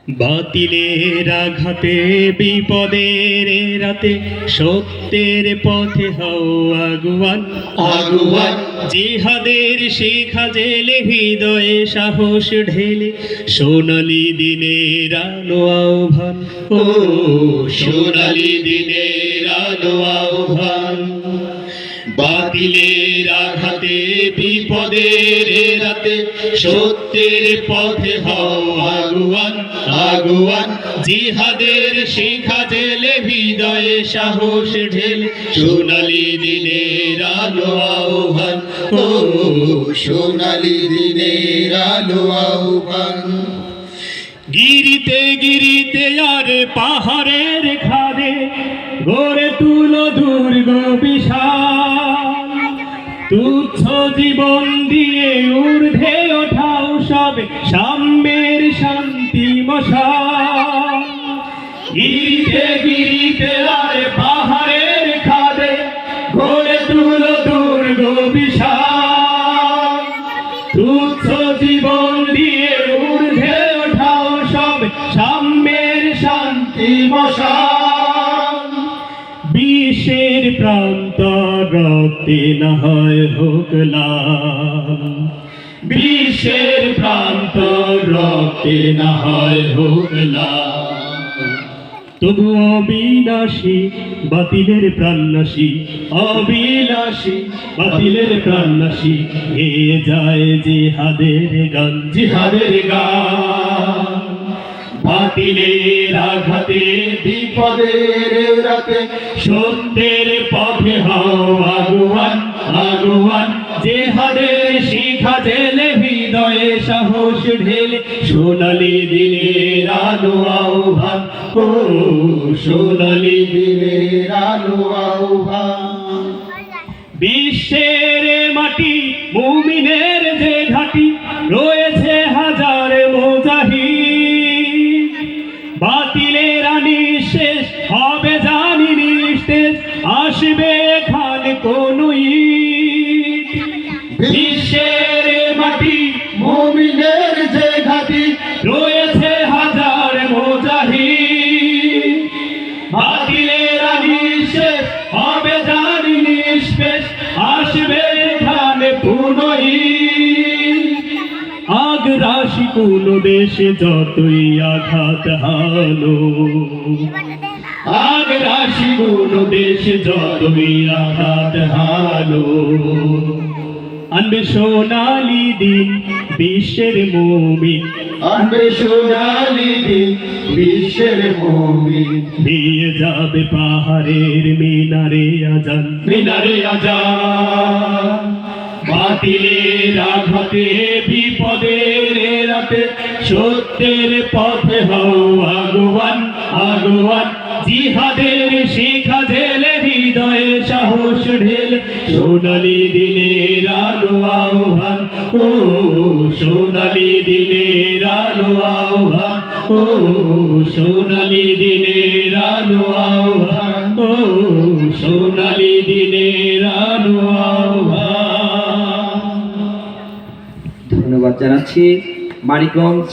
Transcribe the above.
বাতিলের আঘাতে বিপদের রাতে সত্যের পথে হও আগুয়ান আগুয়ান জিহাদের শিখা জেলে হৃদয়ে সাহস ঢেলে সোনালি দিনের আলো আহ্বান ও সোনালি দিনের আলো আহ্বান বাতিলের আঘাতে বিপদের রাতে সত্যের পথে হও আগুয়ান আগুয়ান জিহাদের শিখা জেলে হৃদয়ে সাহস ঢেলে সোনালি দিনের আলো আহ্বান ও সোনালি দিনের আলো আহ্বান গিরিতে গিরিতে আর পাহাড়ের খাদে গড়ে তুলো দুর্গ বিশাল তুচ্ছ জীবন দিয়ে ঊর্ধ্বে ওঠাও সবে সাম্যের শান্তি মশাল গিরিতে গিরিতে আর পাহাড়ের খাদে গড়ে তুলো দুর্গ বিশাল তুচ্ছ জীবন দিয়ে ঊর্ধ্বে ওঠাও সবে সাম্যের শান্তি মশাল বিশ্বের প্রান্ত রক্তে না হয় হোক লাল বিশ্বের প্রান্ত রক্তে না হয় হোক লাল তবু অবিনাশী বাতিলের প্রাণনাশী অবিলাসী বাতিলের প্রাণনাশী এ যায় জিহাদের গান জিহাদের গান বাতিলের আঘাতে বিপদের রাতে সত্যের পথে হও আগুয়ান আগুয়ান জিহাদের শিখা জেলে হৃদয়ে সাহস ঢেলে সোনালি দিনের আলো আহ্বান ও সোনালি দিনের আলো আহ্বান বিশ্বের মাটি মুমিনের যে ঘাটি রয়েছে হাজার মুজাহিদ বাতিলের নিঃশেষ হবে জানি নিঃশেষ আসবে এখানে কোন ঈদ বিশ্বের মাটি মুমিনের যে ঘাটি রয়েছে হাজার মুজাহিদ বাতিলের নিঃশেষ হবে জানি নিঃশেষ আসবে এখানে কোন ঈদ আগ্রাসী কোন দেশে যতই আঘাত হানো আগ্রাসী কোন দেশে যতই আঘাত হানো আনবে সোনালি দিন বিশ্বের মুমিন আনবে সোনালি দিন বিশ্বের মুমিন দিয়ে যাবে পাহাড়ের মিনারে আজান মিনারে আজান বাতিলের আঘাতে বিপদের রাতে সত্যের পথে হও আগুয়ান আগুয়ান জিহাদের শিখা জেলে হৃদয়ে সাহস ঢেলে সোনালি দিনের আলো আহ্বান ও সোনালি দিনের আলো আহ্বান ও সোনালি দিনের আলো আহ্বান ও সোনালি দিনের আলো আহ্বান ধন্যবাদ জানাচ্ছি মানিকগঞ্জ